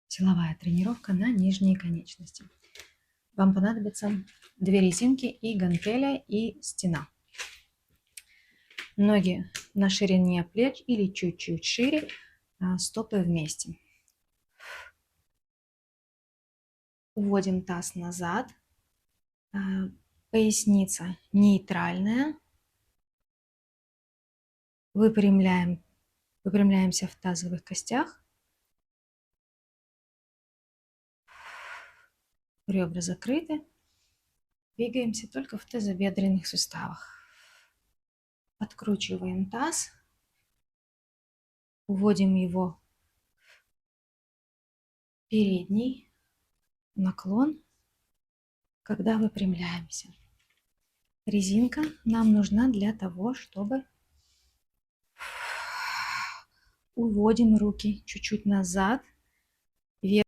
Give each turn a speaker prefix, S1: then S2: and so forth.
S1: Силовая тренировка на нижние конечности. Вам понадобятся 2 резинки и гантеля, и стена. Ноги на ширине плеч или чуть-чуть шире, стопы вместе. Уводим таз назад, поясница нейтральная. Выпрямляемся в тазовых костях. Ребра закрыты. Двигаемся только в тазобедренных суставах. Откручиваем таз. Уводим его в передний наклон, когда выпрямляемся. Резинка нам нужна для того, чтобы уводим руки чуть-чуть назад,